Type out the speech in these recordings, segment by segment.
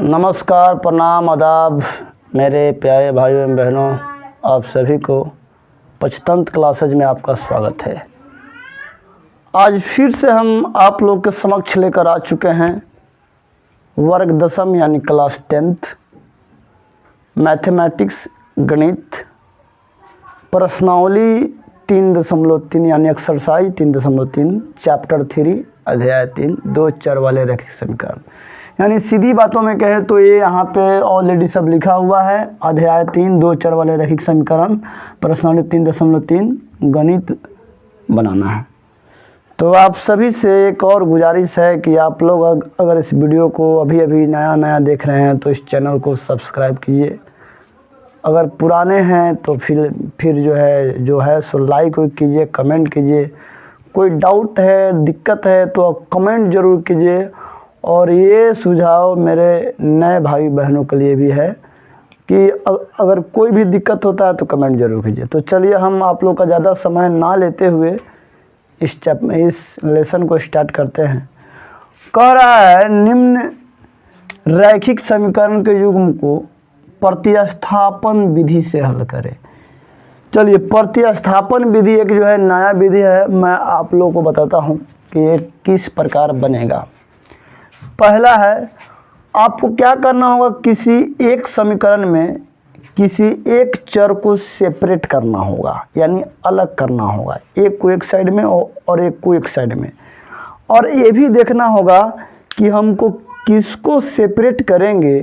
नमस्कार, प्रणाम, आदाब मेरे प्यारे भाइयों एवं बहनों, आप सभी को पंचतंत्र क्लासेज में आपका स्वागत है। आज फिर से हम आप लोग के समक्ष लेकर आ चुके हैं वर्ग दसम यानी क्लास 10th मैथमेटिक्स गणित प्रश्नावली 3.3 यानी एक्सरसाइज 3.3 चैप्टर 3 अध्याय 3 दो चर वाले रैखिक समीकरण। यानी सीधी बातों में कहे तो ये यहाँ पे ऑलरेडी सब लिखा हुआ है। अध्याय 3 दो चर वाले रैखिक समीकरण प्रश्नावली 3.3 गणित बनाना है। तो आप सभी से एक और गुजारिश है कि आप लोग अगर इस वीडियो को अभी नया देख रहे हैं तो इस चैनल को सब्सक्राइब कीजिए। अगर पुराने हैं तो फिर जो है सो लाइक कीजिए, कमेंट कीजिए। कोई डाउट है, दिक्कत है तो आप कमेंट ज़रूर कीजिए। और ये सुझाव मेरे नए भाई बहनों के लिए भी है कि अगर कोई भी दिक्कत होता है तो कमेंट ज़रूर कीजिए। तो चलिए हम आप लोग का ज़्यादा समय ना लेते हुए इस लेसन को स्टार्ट करते हैं। कह रहा है निम्न रैखिक समीकरण के युग्म को प्रतिस्थापन विधि से हल करें। चलिए, प्रतिस्थापन विधि एक जो है नया विधि है। मैं आप लोगों को बताता हूँ कि ये किस प्रकार बनेगा। पहला है, आपको क्या करना होगा, किसी एक समीकरण में किसी एक चर को सेपरेट करना होगा, यानी अलग करना होगा। एक को एक साइड में और एक को एक साइड में। और ये भी देखना होगा कि हमको किसको सेपरेट करेंगे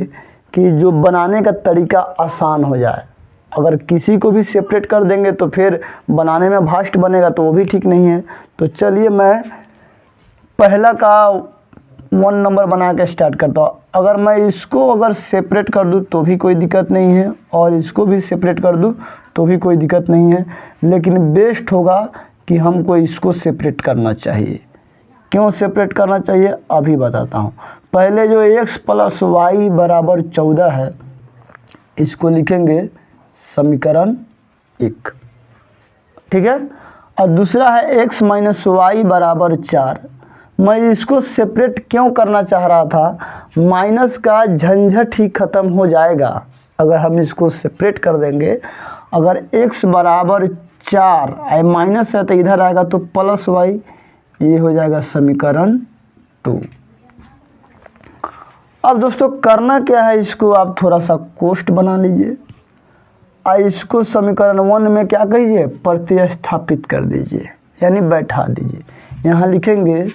कि जो बनाने का तरीका आसान हो जाए। अगर किसी को भी सेपरेट कर देंगे तो फिर बनाने में भास्ट बनेगा, तो वो भी ठीक नहीं है। तो चलिए मैं पहला का 1 नंबर बना के स्टार्ट करता हूँ। अगर मैं इसको सेपरेट कर दूँ तो भी कोई दिक्कत नहीं है, और इसको भी सेपरेट कर दूँ तो भी कोई दिक्कत नहीं है। लेकिन बेस्ट होगा कि हमको इसको सेपरेट करना चाहिए। क्यों सेपरेट करना चाहिए अभी बताता हूँ। पहले जो x + y = 14 है, इसको लिखेंगे समीकरण 1, ठीक है। और दूसरा है x - y = 4। मैं इसको सेपरेट क्यों करना चाह रहा था, माइनस का झंझट ही ख़त्म हो जाएगा अगर हम इसको सेपरेट कर देंगे। अगर x = 4 माइनस है तो इधर आएगा तो +y, ये हो जाएगा समीकरण 2। अब दोस्तों करना क्या है, इसको आप थोड़ा सा कोष्ठ बना लीजिए। इसको समीकरण 1 में क्या करिए, प्रतिस्थापित कर दीजिए, यानी बैठा दीजिए। यहाँ लिखेंगे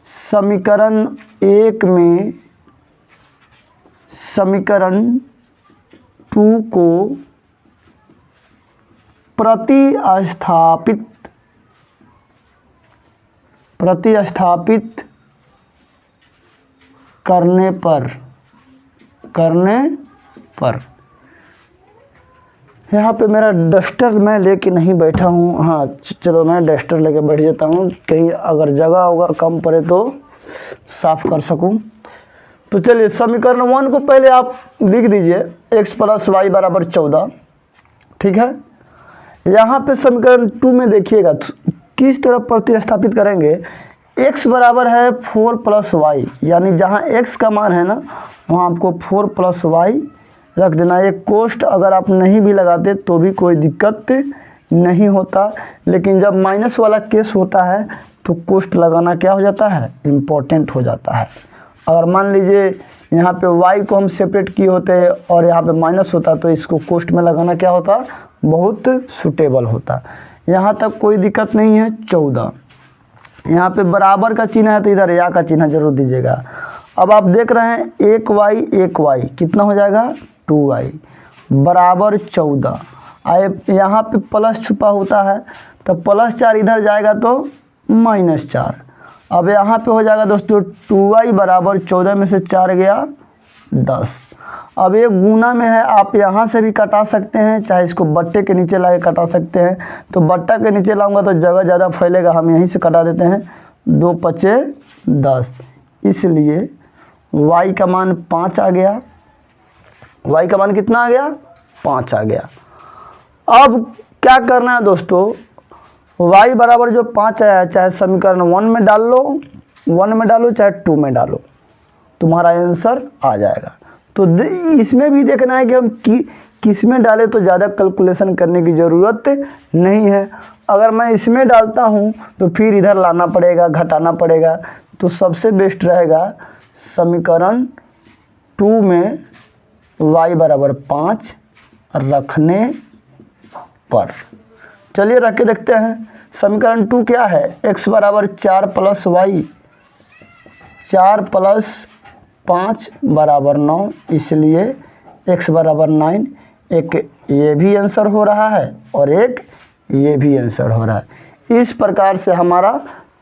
समीकरण 1 में समीकरण 2 को प्रतिस्थापित करने पर यहाँ पे मेरा डस्टर मैं लेके नहीं बैठा हूँ। हाँ चलो, मैं डस्टर लेके बैठ जाता हूँ, कहीं अगर जगह होगा कम पड़े तो साफ कर सकूँ। तो चलिए समीकरण 1 को पहले आप लिख दीजिए, x + y = 14, ठीक है। यहाँ पे समीकरण 2 में देखिएगा किस तरह प्रतिस्थापित करेंगे। x बराबर है 4 + y, यानी जहाँ x का मान है ना वहाँ आपको 4 + y रख देना। एक कोष्ठ अगर आप नहीं भी लगाते तो भी कोई दिक्कत नहीं होता, लेकिन जब माइनस वाला केस होता है तो कोष्ठ लगाना क्या हो जाता है, इम्पोर्टेंट हो जाता है। अगर मान लीजिए यहाँ पे y को हम सेपरेट किए होते और यहाँ पे माइनस होता तो इसको कोष्ठ में लगाना क्या होता, बहुत सूटेबल होता। यहाँ तक कोई दिक्कत नहीं है। 14 यहाँ पे बराबर का चिन्ह है तो इधर या का चिन्ह जरूर दीजिएगा। अब आप देख रहे हैं 1y कितना हो जाएगा, 2y बराबर 14। यहाँ पे प्लस छुपा होता है तो +4 इधर जाएगा तो -4। अब यहाँ पे हो जाएगा दोस्तों 2y बराबर 14 में से 4 गया 10। अब ये गुना में है, आप यहाँ से भी कटा सकते हैं, चाहे इसको बट्टे के नीचे ला के कटा सकते हैं। तो बट्टा के नीचे लाऊंगा तो जगह ज़्यादा फैलेगा, हम यहीं से कटा देते हैं। 2 × 5 = 10, इसलिए y का मान 5 आ गया। y का मान कितना आ गया, 5 आ गया। अब क्या करना है दोस्तों, y बराबर जो 5 आया है, चाहे समीकरण 1 में डाल लो चाहे 2 में डालो, तुम्हारा आंसर आ जाएगा। तो इसमें भी देखना है कि हम किस में डालें तो ज़्यादा कैलकुलेशन करने की ज़रूरत नहीं है। अगर मैं इसमें डालता हूँ तो फिर इधर लाना पड़ेगा, घटाना पड़ेगा। तो सबसे बेस्ट रहेगा समीकरण 2 में y बराबर 5 रखने पर। चलिए रख के देखते हैं। समीकरण 2 क्या है, x बराबर 4 प्लस वाई, 4 प्लस 5 बराबर 9, इसलिए x बराबर 9। एक ये भी आंसर हो रहा है और एक ये भी आंसर हो रहा है। इस प्रकार से हमारा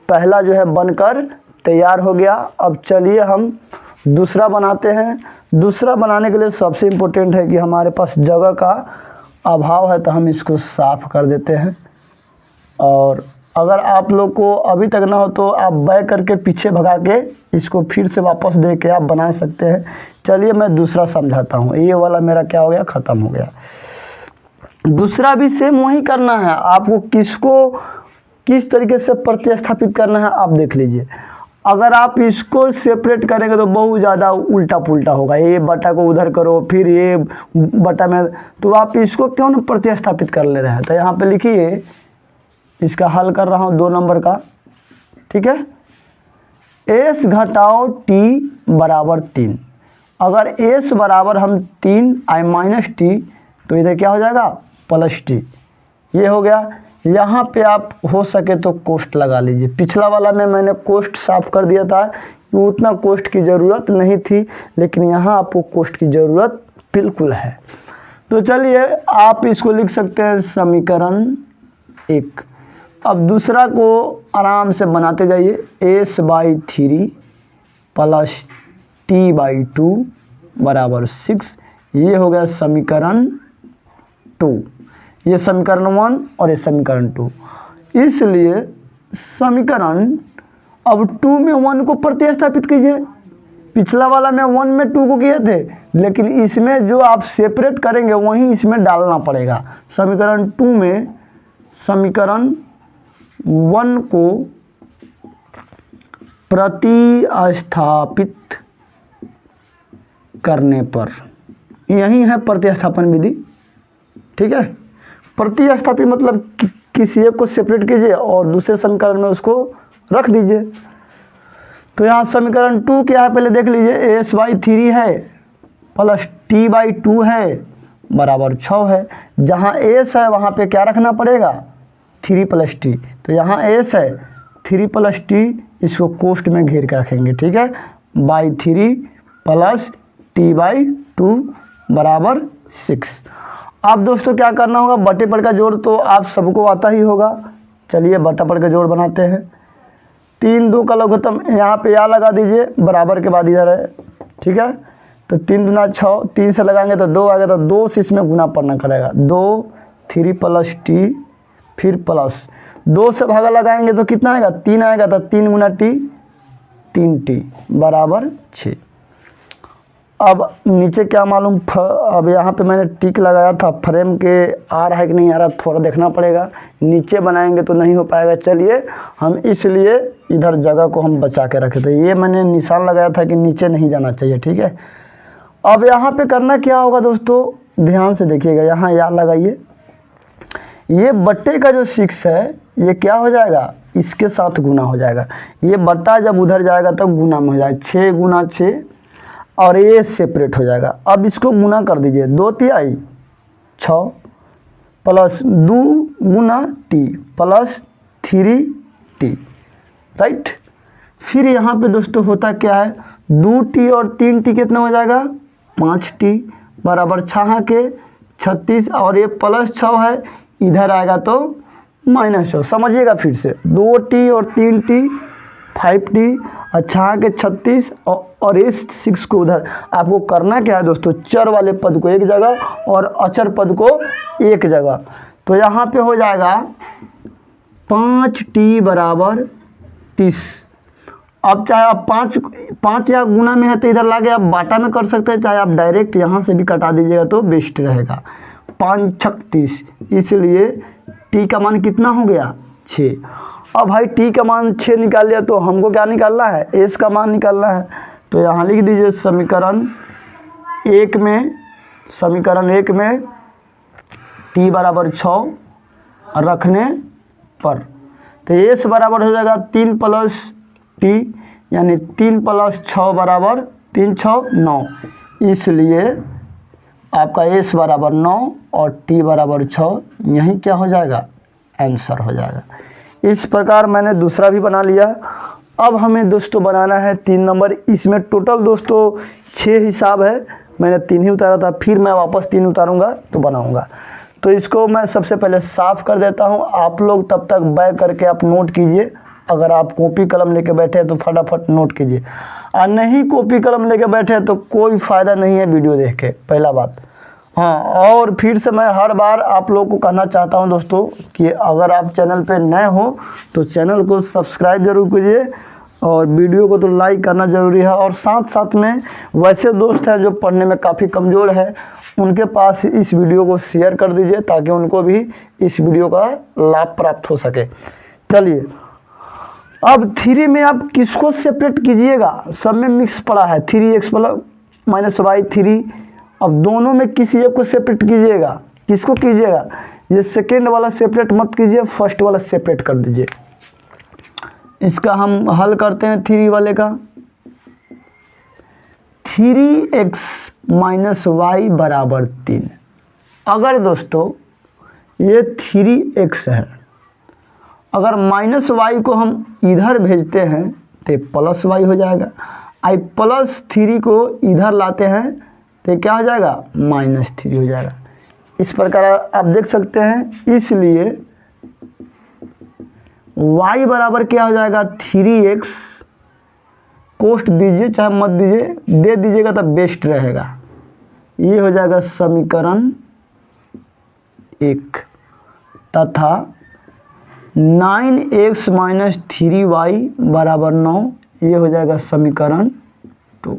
पहला जो है बनकर तैयार हो गया। अब चलिए हम दूसरा बनाते हैं। दूसरा बनाने के लिए सबसे इम्पोर्टेंट है कि हमारे पास जगह का अभाव है, तो हम इसको साफ कर देते हैं। और अगर आप लोग को अभी तक ना हो तो आप बैक करके पीछे भगा के इसको फिर से वापस दे के आप बना सकते हैं। चलिए मैं दूसरा समझाता हूँ। ये वाला मेरा क्या हो गया, ख़त्म हो गया। दूसरा भी सेम वही करना है आपको। किस तरीके से प्रतिस्थापित करना है आप देख लीजिए। अगर आप इसको सेपरेट करेंगे तो बहुत ज़्यादा उल्टा पुल्टा होगा। ये बटा को उधर करो, फिर ये बटा में, तो आप इसको क्यों न प्रतिस्थापित कर ले रहे हैं। तो यहाँ पे लिखिए, इसका हल कर रहा हूँ 2 नंबर का, ठीक है। s घटाओ t बराबर 3। अगर s बराबर हम 3 i माइनस टी, तो इधर क्या हो जाएगा, प्लस टी। ये हो गया। यहाँ पे आप हो सके तो कोष्ट लगा लीजिए। पिछला वाला में मैंने कोष्ट साफ कर दिया था कि उतना कोष्ट की ज़रूरत नहीं थी, लेकिन यहाँ आपको कोष्ट की ज़रूरत बिल्कुल है। तो चलिए आप इसको लिख सकते हैं समीकरण 1। अब दूसरा को आराम से बनाते जाइए। s/3 प्लस t/2 बराबर 6। ये हो गया समीकरण 2। ये समीकरण 1 और ये समीकरण 2। इसलिए समीकरण अब 2 में 1 को प्रतिस्थापित कीजिए। पिछला वाला में 1 में 2 को किए थे, लेकिन इसमें जो आप सेपरेट करेंगे वहीं इसमें डालना पड़ेगा। समीकरण 2 में समीकरण 1 को प्रतिस्थापित करने पर, यही है प्रतिस्थापन विधि, ठीक है। प्रतिस्थापित मतलब किसी एक को सेपरेट कीजिए और दूसरे समीकरण में उसको रख दीजिए। तो यहाँ समीकरण 2 क्या है पहले देख लीजिए। s/3 है प्लस t/2 है बराबर 6 है। जहाँ s है वहाँ पे क्या रखना पड़ेगा, 3 + t। तो यहाँ s है 3 + t, इसको कोष्ट में घेर के रखेंगे, ठीक है। /3 प्लस t/2 बराबर 6। अब दोस्तों क्या करना होगा, बटे पर का जोड़ तो आप सबको आता ही होगा। चलिए बटा पर का जोड़ बनाते हैं। 3 2 का लघुत्तम, यहाँ पे या लगा दीजिए, बराबर के बाद इधर है, ठीक है। तो 3 दूना 6, 3 से लगाएंगे तो 2 आएगा, तो 2 से इसमें गुना पड़ना करेगा। 2 3 + t, फिर प्लस 2 से भागा लगाएंगे तो कितना आएगा, 3 आएगा। तो 3 गुना t, 3t बराबर 6। अब नीचे क्या मालूम, अब यहाँ पे मैंने टिक लगाया था, फ्रेम के आ रहा है कि नहीं आ रहा, थोड़ा देखना पड़ेगा। नीचे बनाएंगे तो नहीं हो पाएगा। चलिए हम इसलिए इधर जगह को हम बचा के रखे थे। ये मैंने निशान लगाया था कि नीचे नहीं जाना चाहिए, ठीक है। अब यहाँ पे करना क्या होगा दोस्तों, ध्यान से देखिएगा। यहाँ या लगाइए। ये बट्टे का जो 6 है ये क्या हो जाएगा, इसके साथ गुना हो जाएगा। ये बट्टा जब उधर जाएगा तब तो गुना में हो जाएगा। 6 गुना 6 और ये सेपरेट हो जाएगा। अब इसको गुना कर दीजिए। 2 तिहाई 6 प्लस 2 गुना t प्लस 3t, राइट। फिर यहाँ पे दोस्तों होता क्या है, 2t और 3t कितना हो जाएगा, 5t बराबर 6 के 36, और ये प्लस 6 है, इधर आएगा तो -6। समझिएगा फिर से, 2t और 3t 5t, अच्छा के 36 और इस 6 को उधर। आपको करना क्या है दोस्तों, चर वाले पद को एक जगह और अचर पद को एक जगह। तो यहाँ पे हो जाएगा 5t बराबर 30। अब चाहे आप 5 या गुना में है तो इधर लाके आप बाटा में कर सकते हैं, चाहे आप डायरेक्ट यहाँ से भी कटा दीजिएगा तो बेस्ट रहेगा। 5 छक 30, इसलिए t का मान कितना हो गया, 6। अब भाई t का मान 6 निकाल लिया, तो हमको क्या निकालना है, s का मान निकालना है। तो यहाँ लिख दीजिए समीकरण एक में, समीकरण 1 में t बराबर 6 रखने पर, तो s बराबर हो जाएगा 3 प्लस t, यानी 3 प्लस 6 बराबर 3 6 9, इसलिए आपका s बराबर 9 और t बराबर 6, यही क्या हो जाएगा, आंसर हो जाएगा। इस प्रकार मैंने दूसरा भी बना लिया। अब हमें दोस्तों बनाना है 3 नंबर। इसमें टोटल दोस्तों 6 हिसाब है, मैंने 3 ही उतारा था, फिर मैं वापस 3 उतारूंगा तो बनाऊंगा। तो इसको मैं सबसे पहले साफ़ कर देता हूं, आप लोग तब तक बैक करके आप नोट कीजिए। अगर आप कॉपी कलम लेके बैठे हैं तो फटाफट नोट कीजिए, और नहीं कॉपी कलम लेके बैठे हैं तो कोई फ़ायदा नहीं है वीडियो देख के, पहला बात। हाँ, और फिर से मैं हर बार आप लोग को कहना चाहता हूं दोस्तों कि अगर आप चैनल पे नए हो तो चैनल को सब्सक्राइब ज़रूर कीजिए, और वीडियो को तो लाइक करना ज़रूरी है। और साथ साथ में वैसे दोस्त हैं जो पढ़ने में काफ़ी कमज़ोर है, उनके पास इस वीडियो को शेयर कर दीजिए ताकि उनको भी इस वीडियो का लाभ प्राप्त हो सके। चलिए, अब 3 में आप किसको सेपरेट कीजिएगा, सब में मिक्स पड़ा है 3x माइनस वाई 3। अब दोनों में किसी एक को सेपरेट कीजिएगा, किसको कीजिएगा, ये सेकेंड वाला सेपरेट मत कीजिए, फर्स्ट वाला सेपरेट कर दीजिए। इसका हम हल करते हैं 3 वाले का। 3x माइनस वाई बराबर 3। अगर दोस्तों ये 3x है, अगर माइनस वाई को हम इधर भेजते हैं तो प्लस वाई हो जाएगा, आई प्लस 3 को इधर लाते हैं तो क्या हो जाएगा, -3 हो जाएगा। इस प्रकार आप देख सकते हैं, इसलिए y बराबर क्या हो जाएगा, 3x, कोष्ट दीजिए चाहे मत दीजिए, दे दीजिएगा तो बेस्ट रहेगा। ये हो जाएगा समीकरण 1, तथा 9x माइनस 3y बराबर 9, ये हो जाएगा समीकरण 2।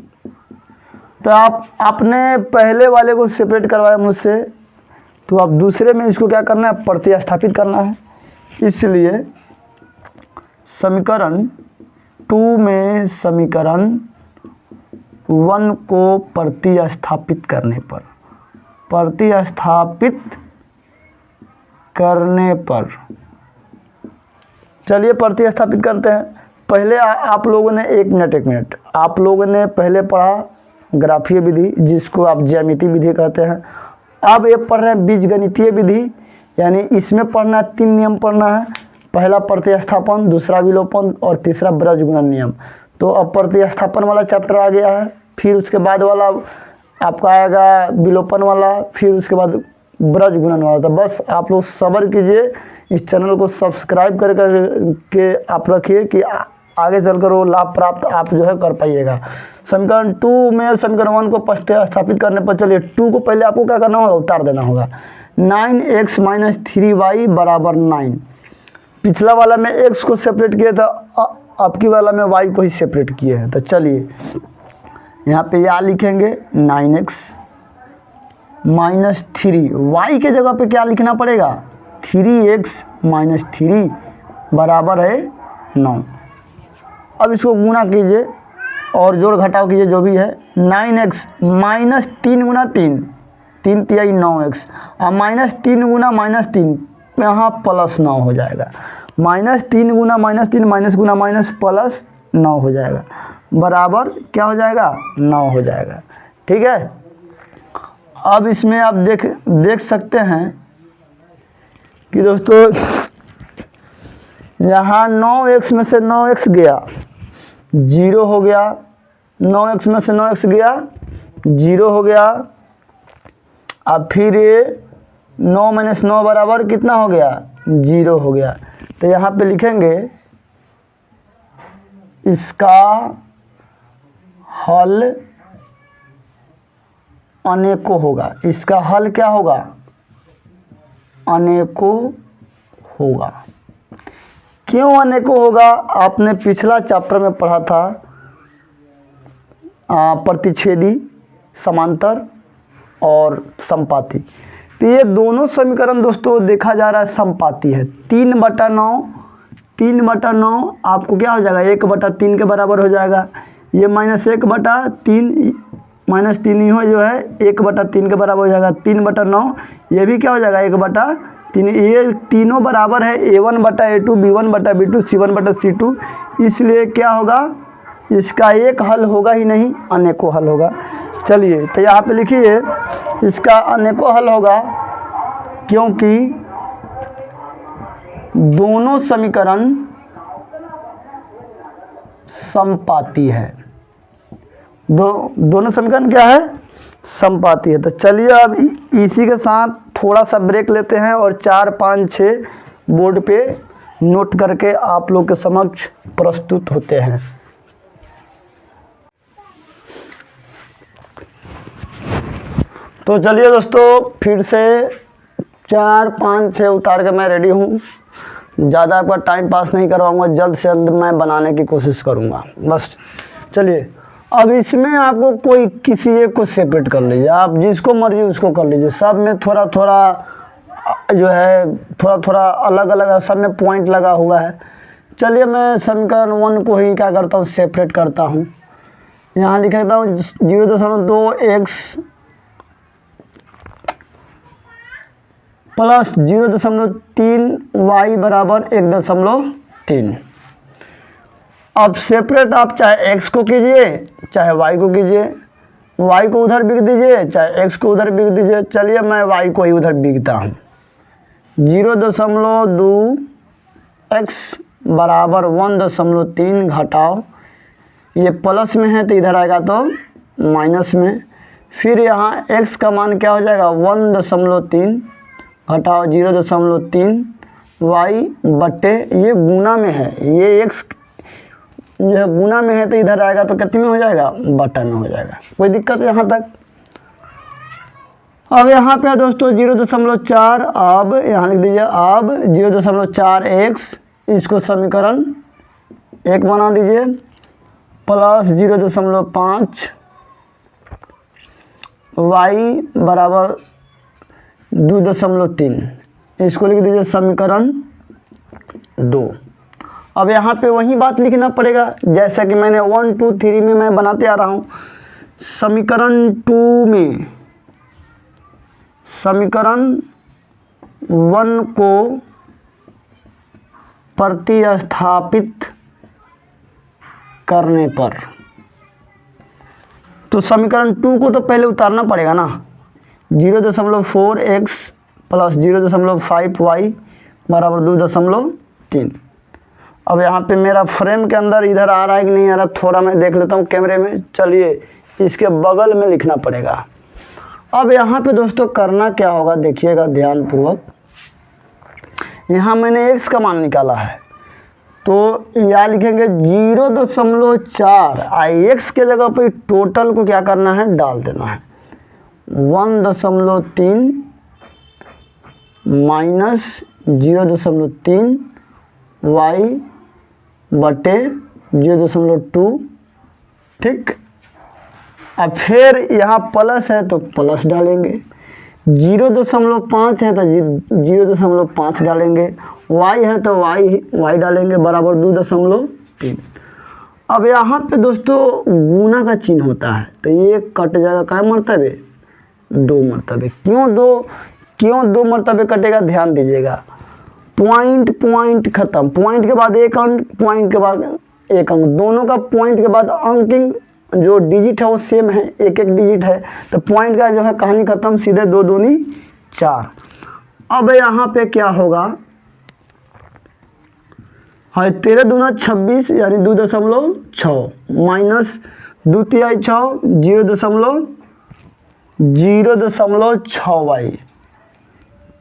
तो आपने पहले वाले को सेपरेट करवाया मुझसे, तो अब दूसरे में इसको क्या करना है, प्रतिस्थापित करना है। इसलिए समीकरण 2 में समीकरण 1 को प्रतिस्थापित करने पर, चलिए प्रतिस्थापित करते हैं। पहले आप लोगों ने एक मिनट, आप लोगों ने पहले पढ़ा ग्राफीय विधि, जिसको आप ज्यामितीय विधि कहते हैं। अब ये पढ़ रहे हैं बीजगणितीय विधि, यानी इसमें पढ़ना 3 नियम पढ़ना है। पहला प्रतिस्थापन, दूसरा विलोपन और तीसरा ब्रज गुणन नियम। तो अब प्रतिस्थापन वाला चैप्टर आ गया है, फिर उसके बाद वाला आपका आएगा विलोपन वाला, फिर उसके बाद ब्रज गुणन वाला। तो बस आप लोग सब्र कीजिए, इस चैनल को सब्सक्राइब करके आप रखिए कि आगे चलकर वो लाभ प्राप्त आप जो है कर पाइएगा। समीकरण 2 में समीकरण 1 को प्रतिस्थापित करने पर, चलिए 2 को पहले आपको क्या करना होगा, उतार देना होगा। 9x माइनस 3y बराबर 9। पिछला वाला में x को सेपरेट किया था, अब की वाला में y को ही सेपरेट किए हैं। तो चलिए यहाँ पे या लिखेंगे 9x माइनस 3, y के जगह पे क्या लिखना पड़ेगा, 3x माइनस 3 बराबर है 9। अब इसको गुना कीजिए और जोड़ घटाव कीजिए, जो भी है। 9x माइनस 3 गुना 3, 3 तिहाई 9x, और -3 गुना -3, यहाँ प्लस 9 हो जाएगा। -3 गुना -3, माइनस गुना माइनस, प्लस 9 हो जाएगा, बराबर क्या हो जाएगा, 9 हो जाएगा। ठीक है। अब इसमें आप देख सकते हैं कि दोस्तों यहाँ 9x में से 9x गया, 0 हो गया। 9x में से 9x गया, 0 हो गया। अब फिर ये 9 माइनस 9 बराबर कितना हो गया, 0 हो गया। तो यहाँ पे लिखेंगे इसका हल अनेकों होगा। इसका हल क्या होगा, अनेकों होगा। क्यों अनेकों होगा, आपने पिछला चैप्टर में पढ़ा था प्रतिच्छेदी, समांतर और समपाती। तो ये दोनों समीकरण दोस्तों देखा जा रहा है समपाती है। 3/9 आपको क्या हो जाएगा, 1/3 के बराबर हो जाएगा। ये -1/3 -3 ही हो जो है 1/3 के बराबर हो जाएगा। 3/9 ये भी क्या हो जाएगा 1/3। ये तीनों बराबर है a1/a2 b1/b2 c1/c2, इसलिए क्या होगा इसका एक हल होगा ही नहीं, अनेकों हल होगा। चलिए तो यहाँ पे लिखिए इसका अनेकों हल होगा, क्योंकि दोनों समीकरण समपाती है। दोनों समीकरण क्या है, समपाती है। तो चलिए अब इसी के साथ थोड़ा सा ब्रेक लेते हैं और 4, 5, 6 बोर्ड पे नोट करके आप लोग के समक्ष प्रस्तुत होते हैं। तो चलिए दोस्तों फिर से 4, 5, 6 उतार के मैं रेडी हूँ। ज़्यादा आपका टाइम पास नहीं करवाऊँगा, जल्द से जल्द मैं बनाने की कोशिश करूँगा बस। चलिए अब इसमें आपको कोई किसी एक को सेपरेट कर लीजिए, आप जिसको मर्जी उसको कर लीजिए। सब में थोड़ा थोड़ा जो है थोड़ा अलग अलग सब में पॉइंट लगा हुआ है। चलिए मैं समीकरण 1 को ही क्या करता हूँ सेपरेट करता हूँ। यहाँ लिख देता हूँ 0.2x प्लस 0.3y बराबर 1.3। अब सेपरेट आप चाहे x को कीजिए चाहे y को कीजिए, y को उधर बिक दीजिए चाहे x को उधर बिक दीजिए। चलिए मैं y को ही उधर बिकता हूँ। 0.2x बराबर 1.3 घटाओ, ये प्लस में है तो इधर आएगा तो माइनस में। फिर यहाँ x का मान क्या हो जाएगा 1.3 घटाओ 0.3 y बट्टे ये गुना में है, ये x यह गुना में है तो इधर आएगा तो कितने में हो जाएगा बटा में हो जाएगा। कोई दिक्कत यहाँ तक। अब यहाँ पे दोस्तों 0.4, अब यहाँ लिख दीजिए अब 0.4x इसको समीकरण 1 बना दीजिए प्लस 0.5 y बराबर 2.3 इसको लिख दीजिए समीकरण 2। अब यहाँ पे वही बात लिखना पड़ेगा जैसा कि मैंने 1, 2, 3 में मैं बनाते आ रहा हूँ। समीकरण 2 में समीकरण 1 को प्रतिस्थापित करने पर, तो समीकरण 2 को तो पहले उतारना पड़ेगा ना। 0.4x प्लस 0.5y बराबर 2.3। अब यहाँ पे मेरा फ्रेम के अंदर इधर आ रहा है कि नहीं आ रहा, थोड़ा मैं देख लेता हूँ कैमरे में। चलिए इसके बगल में लिखना पड़ेगा। अब यहाँ पे दोस्तों करना क्या होगा देखिएगा ध्यानपूर्वक। यहाँ मैंने x का मान निकाला है तो यहाँ लिखेंगे 0.4 x के जगह पे टोटल को क्या करना है डाल देना है। 1.3 माइनस 0.3 y बटे 0.2, ठीक। अब फिर यहाँ प्लस है तो प्लस डालेंगे, 0.5 है तो 0.5 डालेंगे, y है तो y डालेंगे बराबर 2.3। अब यहाँ पे दोस्तों गुना का चिन्ह होता है तो ये कट जाएगा क्या मरतबे 2 मरतबे। क्यों 2 मरतबे कटेगा ध्यान दीजिएगा। पॉइंट खत्म, पॉइंट के बाद एक अंक, पॉइंट के बाद एक अंक, दोनों का पॉइंट के बाद अंकिंग जो डिजिट है वो सेम है, एक डिजिट है तो पॉइंट का जो है कहानी खत्म, सीधे 2 दूनी 4। अब यहाँ पे क्या होगा है 13 दूना 26 यानी 2.6 माइनस 2 तिहाई 6 0.6y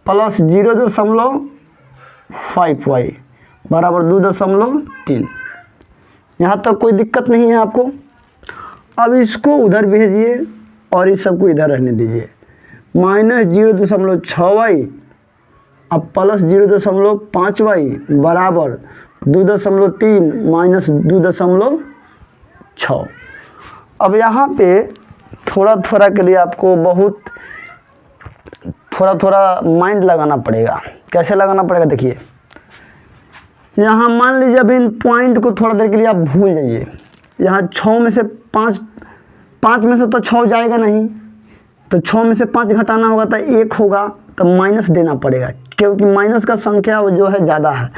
प्लस 0.5y बराबर 2.3। यहाँ तक कोई दिक्कत नहीं है आपको। अब इसको उधर भेजिए और इस सबको इधर रहने दीजिए। माइनस 0.6y अब प्लस 0.5y बराबर 2.3 माइनस 2.6। अब यहाँ पे थोड़ा के लिए आपको बहुत थोड़ा माइंड लगाना पड़ेगा। कैसे लगाना पड़ेगा देखिए, यहाँ मान लीजिए अब इन पॉइंट को थोड़ा देर के लिए आप भूल जाइए। यहाँ 6 में से 5 में से तो 6 जाएगा नहीं, तो 6 में से 5 घटाना होगा तो 1 होगा, तो माइनस देना पड़ेगा क्योंकि माइनस का संख्या जो है ज़्यादा है।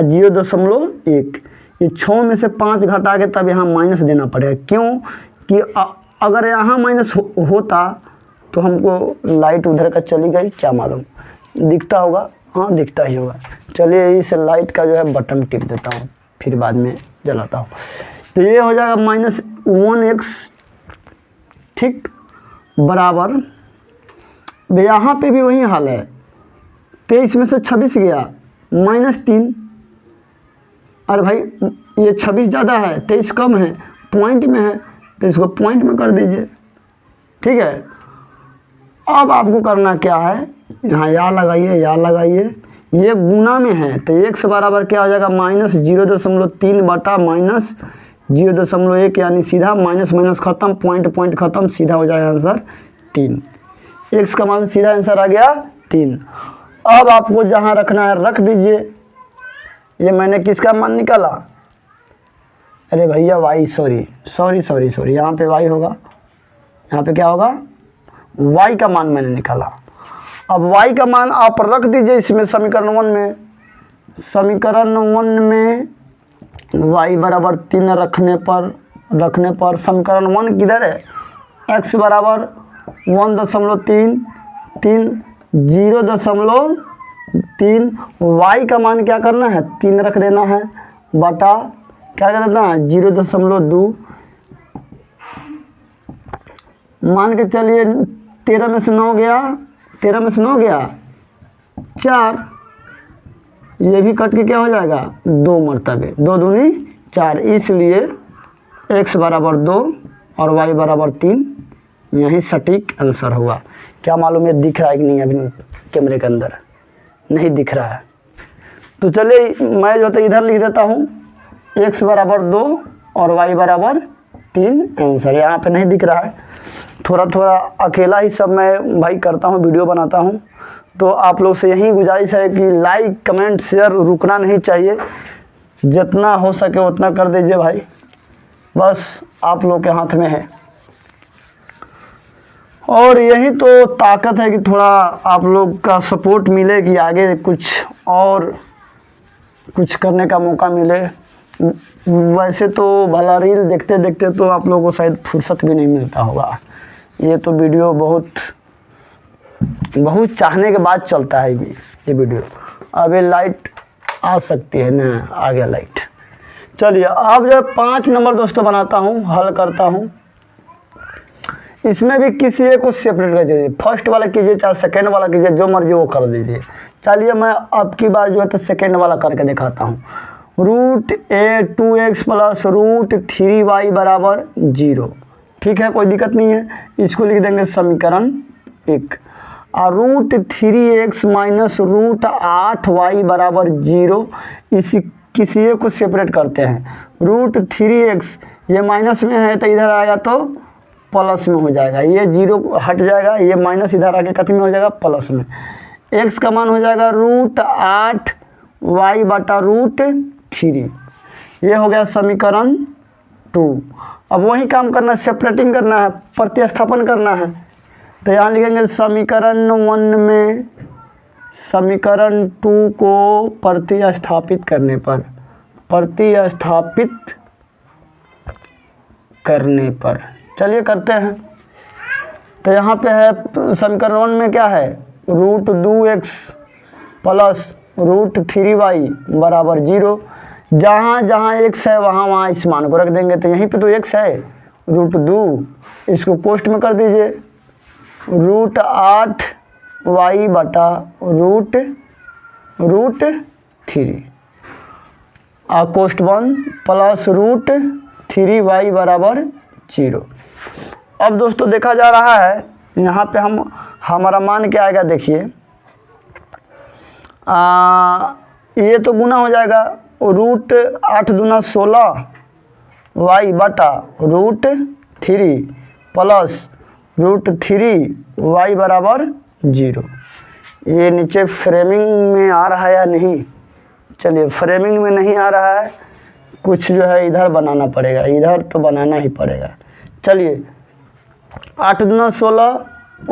0.1 ये 6 में से 5 घटा के तब यहाँ माइनस देना पड़ेगा। क्यों कि अगर यहाँ माइनस होता तो हमको लाइट उधर का चली गई, क्या मालूम दिखता होगा, हाँ दिखता ही होगा। चलिए इस लाइट का जो है बटन टिप देता हूँ, फिर बाद में जलाता हूँ। तो ये हो जाएगा -1x, ठीक, बराबर यहाँ पे भी वही हाल है। 23 में से 26 गया -3। अरे भाई ये 26 ज़्यादा है, 23 कम है, पॉइंट में है, तो इसको पॉइंट में कर दीजिए, ठीक है। अब आपको करना क्या है, यहाँ या लगाइए, या लगाइए, ये गुना में है तो x बराबर क्या हो जाएगा -0.3 बटा -0.1, यानी सीधा माइनस माइनस खत्म, पॉइंट पॉइंट खत्म, सीधा हो जाएगा आंसर 3। x का मान सीधा आंसर आ गया 3। अब आपको जहाँ रखना है रख दीजिए। ये मैंने किसका मान निकाला, अरे भैया y, सॉरी, यहाँ पे y होगा, यहाँ पे क्या होगा, y का मान मैंने निकाला। अब y का मान आप रख दीजिए इसमें समीकरण 1 में। समीकरण 1 में y बराबर 3 रखने पर समीकरण 1 किधर है, x बराबर 1.3, 0.3, y का मान क्या करना है 3 रख देना है, बटा क्या कर देना है 0.2, मान के चलिए 13 में से 9 गया, 4, ये भी कट के क्या हो जाएगा 2 मरतबे, 2 दूनी 4, इसलिए x बराबर 2 और y बराबर 3, यही सटीक आंसर हुआ। क्या मालूम है दिख रहा है कि नहीं, अभी कैमरे के अंदर नहीं दिख रहा है। तो चलिए मैं जो है इधर लिख देता हूँ, x बराबर 2 और y बराबर 3 आंसर, यहाँ पे नहीं दिख रहा है। थोड़ा अकेला ही सब मैं भाई करता हूँ, वीडियो बनाता हूँ, तो आप लोग से यही गुजारिश है कि लाइक कमेंट शेयर रुकना नहीं चाहिए, जितना हो सके उतना कर दीजिए भाई, बस आप लोग के हाथ में है। और यही तो ताकत है कि थोड़ा आप लोग का सपोर्ट मिले कि आगे कुछ करने का मौका मिले। वैसे तो भला रील देखते देखते तो आप लोगों को शायद फुर्सत भी नहीं मिलता होगा, ये तो वीडियो बहुत चाहने के बाद चलता है ये वीडियो। अभी लाइट आ सकती है ना, आ गया लाइट। चलिए अब जो 5 नंबर दोस्तों बनाता हूँ, हल करता हूँ। इसमें भी किसी एक को सेपरेट कर दीजिए, फर्स्ट वाला कीजिए चाहे सेकेंड वाला कीजिए, जो मर्जी वो कर दीजिए। चलिए मैं अब की बार जो है तो सेकेंड वाला करके दिखाता हूँ। √2x प्लस √3y बराबर 0, ठीक है, कोई दिक्कत नहीं है। इसको लिख देंगे समीकरण 1। और √3x माइनस √8y बराबर 0, इसी किसी एक को सेपरेट करते हैं। √3x ये माइनस में है तो इधर आएगा तो प्लस में हो जाएगा, ये 0 हट जाएगा, ये माइनस इधर आके कितने में हो जाएगा प्लस में। x का मान हो जाएगा √8y बटा √3, ये हो गया समीकरण 2। अब वही काम करना है, सेपरेटिंग करना है, प्रतिस्थापन करना है। तो यहाँ लिखेंगे समीकरण 1 में समीकरण 2 को प्रतिस्थापित करने पर चलिए करते हैं। तो यहाँ पे है समीकरण 1 में क्या है, √2x प्लस √3y बराबर 0। जहाँ जहाँ x है वहाँ इस मान को रख देंगे। तो यहीं पे तो x है √2, इसको कोष्ट में कर दीजिए, √8y बटा √3 कोष्ट 1 प्लस √3y बराबर 0। अब दोस्तों देखा जा रहा है यहाँ पे हमारा मान क्या आएगा, देखिए ये तो गुना हो जाएगा, √8 दूना 16 y बटा √3 प्लस √3y बराबर 0। ये नीचे फ्रेमिंग में आ रहा है या नहीं, चलिए फ्रेमिंग में नहीं आ रहा है, कुछ जो है इधर बनाना पड़ेगा, इधर तो बनाना ही पड़ेगा। चलिए 8 दूना 16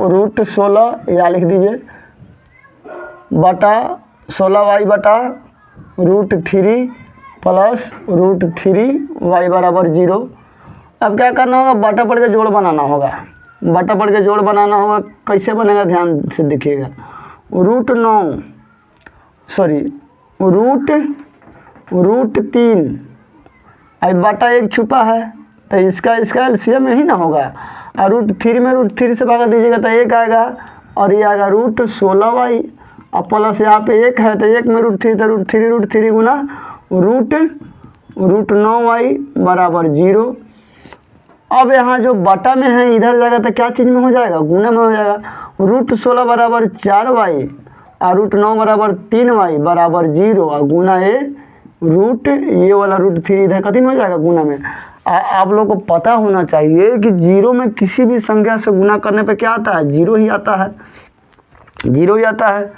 रूट 16 या लिख दीजिए बटा 16y बटा रूट 3 प्लस रूट 3y बराबर 0। अब क्या करना होगा, बटा पढ़ के जोड़ बनाना होगा। बटा पढ़ के जोड़ बनाना होगा, कैसे बनेगा ध्यान से देखिएगा। रूट 3 अब बटा 1 छुपा है तो इसका एलसीएम यही ना होगा। और रूट 3 में रूट 3 से भागा दीजिएगा तो 1 आएगा और ये आएगा रूट 16y और प्लस यहाँ पे 1 है तो 1 में रूट 3 तो रूट 3 गुना रूट 9y बराबर 0। अब यहाँ जो बटा में है इधर जाएगा तो क्या चीज़ में हो जाएगा, गुना में हो जाएगा। रूट 16 बराबर 4y और रूट 9 बराबर 3y बराबर 0 और गुना रूट ये वाला रूट 3 इधर कथी में हो जाएगा, गुना में। आप लोग को पता होना चाहिए कि 0 में किसी भी संख्या से गुना करने पे क्या आता है, 0 ही आता है, 0 ही आता है।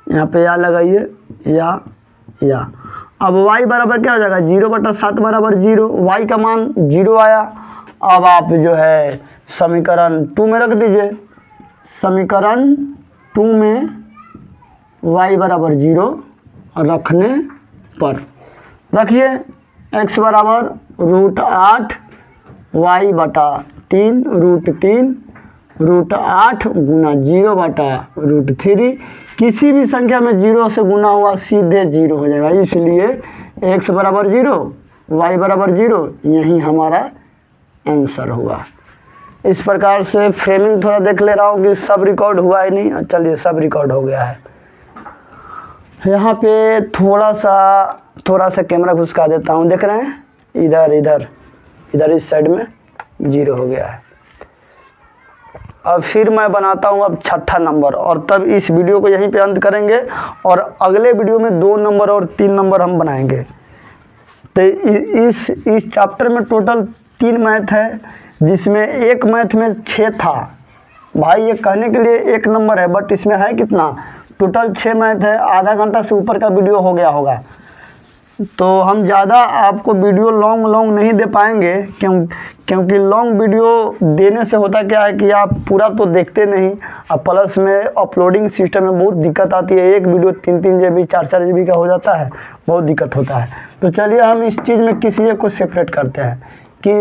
यहाँ पे या लगाइए या अब y बराबर क्या हो जाएगा, 0/7 बराबर 0, y का मान 0 आया। अब आप जो है समीकरण 2 में रख दीजिए। समीकरण 2 में y बराबर 0 रखने पर रखिए x बराबर रूट 8 y बटा 3 रूट 8 गुना 0 बटा रूट 3। किसी भी संख्या में 0 से गुना हुआ सीधे 0 हो जाएगा, इसलिए x बराबर 0 y बराबर 0 यही हमारा आंसर हुआ। इस प्रकार से फ्रेमिंग थोड़ा देख ले रहा हूँ कि सब रिकॉर्ड हुआ है नहीं। चलिए सब रिकॉर्ड हो गया है। यहाँ पे थोड़ा सा कैमरा घुसका देता हूँ, देख रहे हैं इधर इस साइड में 0 हो गया है। अब फिर मैं बनाता हूँ अब 6ठा नंबर और तब इस वीडियो को यहीं पे अंत करेंगे और अगले वीडियो में 2 नंबर और 3 नंबर हम बनाएंगे। तो इस चैप्टर में टोटल 3 मैथ है, जिसमें एक मैथ में 6 था। भाई ये कहने के लिए 1 नंबर है बट इसमें है कितना, टोटल 6 मैथ है। आधा घंटा से ऊपर का वीडियो हो गया होगा, तो हम ज़्यादा आपको वीडियो लॉन्ग नहीं दे पाएंगे क्योंकि लॉन्ग वीडियो देने से होता क्या है कि आप पूरा तो देखते नहीं और प्लस में अपलोडिंग सिस्टम में बहुत दिक्कत आती है। एक वीडियो 3 GB 4 GB का हो जाता है, बहुत दिक्कत होता है। तो चलिए हम इस चीज़ में किसी एक को सेपरेट करते हैं कि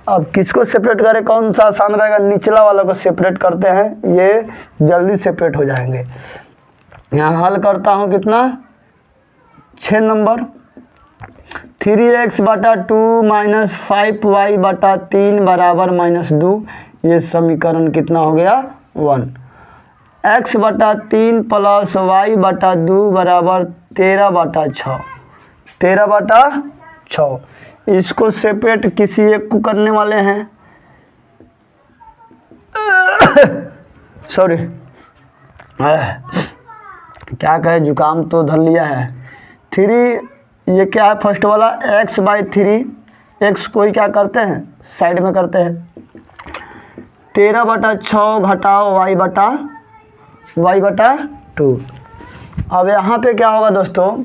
अब किसको सेपरेट करें, कौन सा आसान रहेगा, निचला वाला को सेपरेट करते हैं, ये जल्दी सेपरेट हो जाएंगे। यहाँ हल करता हूँ कितना, 6 नंबर। 3x बटा 2 माइनस 5y बटा 3 बराबर -2। ये समीकरण कितना हो गया, 1। x बटा 3 प्लस y बटा 2 बराबर 13/6। 13/6 इसको सेपरेट किसी एक को करने वाले हैं। सॉरी क्या कहे, जुकाम तो धर लिया है। 3 ये क्या है, फर्स्ट वाला x/3, x को ही क्या करते हैं, साइड में करते हैं। 13/6 घटाओ y बटा 2। अब यहाँ पे क्या होगा दोस्तों,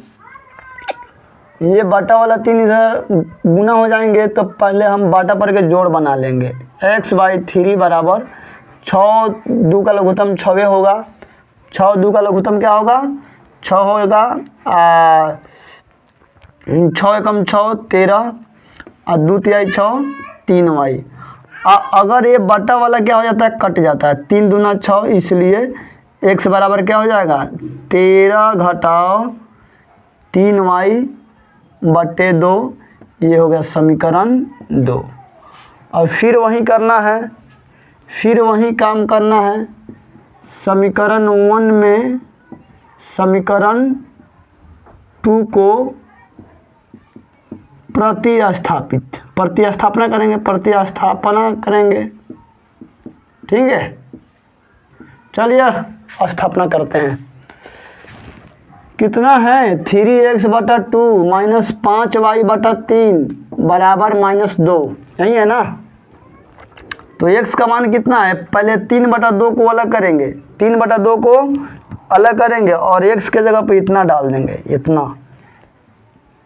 ये बटा वाला 3 इधर गुना हो जाएंगे, तो पहले हम बटा पर के जोड़ बना लेंगे। x/3 बराबर 6 2 का लघुत्तम 6 होगा। 6 2 का लघुत्तम क्या होगा, 6 होगा। 6 एकम 6 13 और 2 तिहाई 6 3y। अगर ये बटा वाला क्या हो जाता है, कट जाता है, 3 दूना 6, इसलिए x बराबर क्या हो जाएगा, 13 घटाओ 3y बटे 2। ये हो गया समीकरण 2। और फिर वही करना है, फिर वही काम करना है। समीकरण 1 में समीकरण 2 को प्रतिस्थापना करेंगे, ठीक है। चलिए स्थापना करते हैं। कितना है, 3x बटा 2 माइनस 5y बटा 3 बराबर -2, यही है ना। तो x का मान कितना है, पहले 3/2 को अलग करेंगे, 3/2 को अलग करेंगे और x के जगह पे इतना डाल देंगे, इतना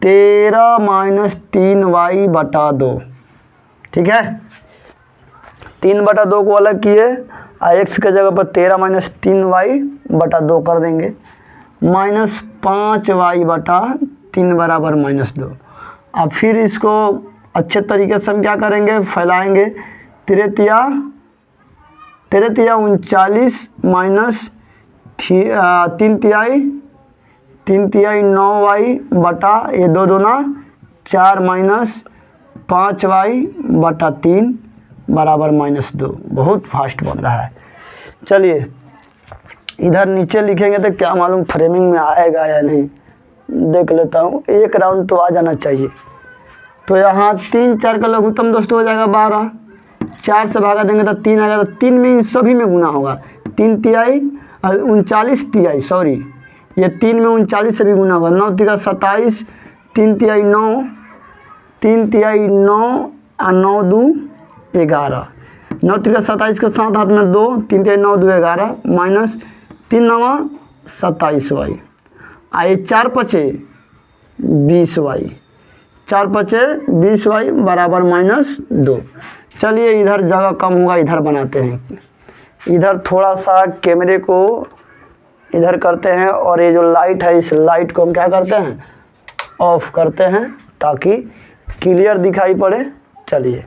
13 - 3y बटा 2, ठीक है। 3/2 को अलग किए, x के जगह पर 13 - 3y/2 कर देंगे, -5y/3 बराबर -2। अब फिर इसको अच्छे तरीके से हम क्या करेंगे, फैलाएंगे। 3 तिया 39 माइनस 3 तिहाई 9y/, ये 2 दूना 4 माइनस 5y/3 बराबर -2। बहुत फास्ट बन रहा है। चलिए इधर नीचे लिखेंगे तो क्या मालूम फ्रेमिंग में आएगा या नहीं, देख लेता हूँ। एक राउंड तो आ जाना चाहिए। तो यहाँ 3 4 का लघुत्तम दोस्तों हो जाएगा 12, 4 से भागा देंगे तो 3 आएगा, तो 3 में इन सभी में गुना होगा। 3 तिहाई 39 तिहाई, सॉरी ये 3 में 39 से भी गुना होगा। 9 तिया 27, 3 तिहाई 9, 3 तिहाई 9 और 9 2 11, 9 तिया 27 के साथ हाथ में 2, 3 तिहाई 9 2 11 माइनस 3 9 27y, आए 4 पचे 20y, 4 पचे 20y बराबर -2। चलिए इधर जगह कम होगा, इधर बनाते हैं। इधर थोड़ा सा कैमरे को इधर करते हैं और ये जो लाइट है इस लाइट को हम क्या करते हैं, ऑफ करते हैं ताकि क्लियर दिखाई पड़े। चलिए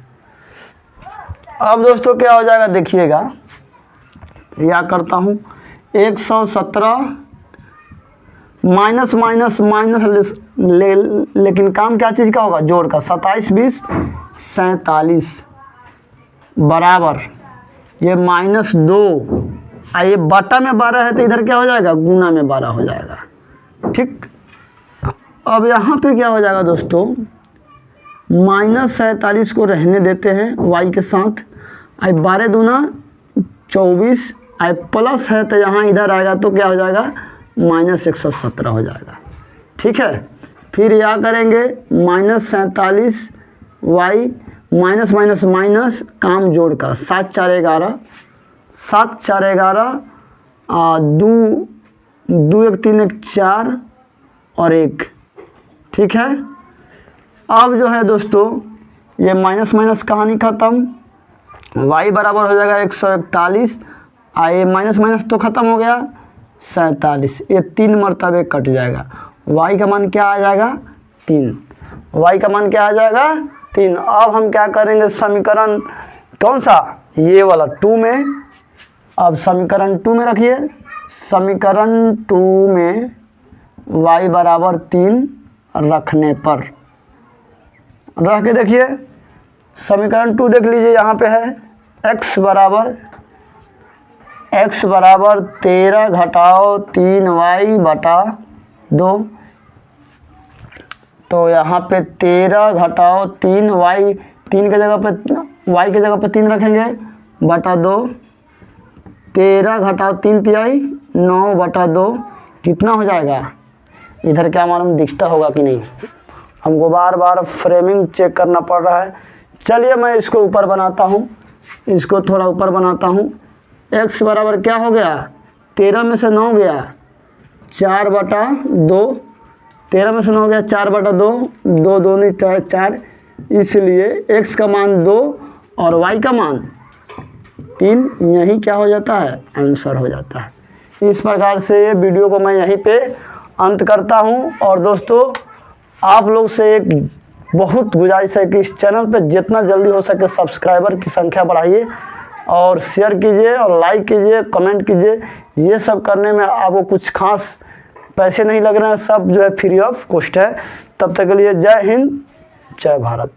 अब दोस्तों क्या हो जाएगा देखिएगा, या करता हूँ 117 माइनस माइनस माइनस लेकिन काम क्या चीज़ का होगा, जोड़ का। 27 20 47 बराबर ये -2, ये बटा में 12 है तो इधर क्या हो जाएगा, गुना में 12 हो जाएगा। ठीक, अब यहाँ पे क्या हो जाएगा दोस्तों, -47 को रहने देते हैं y के साथ। आई 12 दूना 24, आई प्लस है तो यहाँ इधर आएगा तो क्या हो जाएगा, -117 हो जाएगा। ठीक है, फिर यह करेंगे -47 y माइनस माइनस माइनस काम जोड़ का 7 4 11, 7 4 11 2 2 1 3 1 4 और 1। ठीक है, अब जो है दोस्तों ये माइनस माइनस कहानी ख़त्म। y बराबर हो जाएगा 141, आए माइनस माइनस तो ख़त्म हो गया, 47 ये 3 मरतबे कट जाएगा। y का मान क्या आ जाएगा, 3। y का मान क्या आ जाएगा, 3। अब हम क्या करेंगे, समीकरण कौन सा, ये वाला 2 में। अब समीकरण 2 में रखिए, समीकरण 2 में y बराबर 3 रखने पर रख के देखिए, समीकरण 2 देख लीजिए यहाँ पे है x बराबर 13 घटाओ 3y/2। तो यहाँ पे 13 घटाओ 3y, 3 के जगह पे y के जगह पे 3 रखेंगे /2। 13 घटाओ 3 तिहाई 9/2 कितना हो जाएगा, इधर क्या मालूम दिखता होगा कि नहीं, हमको बार बार फ्रेमिंग चेक करना पड़ रहा है। चलिए मैं इसको ऊपर बनाता हूँ, इसको थोड़ा ऊपर बनाता हूँ। x बराबर क्या हो गया, 13 में से 9 गया 4/2, 13 में से 9 गया 4/2, 2 2 4, इसलिए x का मान 2 और y का मान 3, यही क्या हो जाता है, आंसर हो जाता है। इस प्रकार से ये वीडियो को मैं यहीं पे अंत करता हूँ। और दोस्तों आप लोग से एक बहुत गुजारिश है कि इस चैनल पे जितना जल्दी हो सके सब्सक्राइबर की संख्या बढ़ाइए और शेयर कीजिए और लाइक कीजिए, कमेंट कीजिए। ये सब करने में आपको कुछ खास पैसे नहीं लग रहे हैं, सब जो है फ्री ऑफ कॉस्ट है। तब तक के लिए जय हिंद, जय भारत।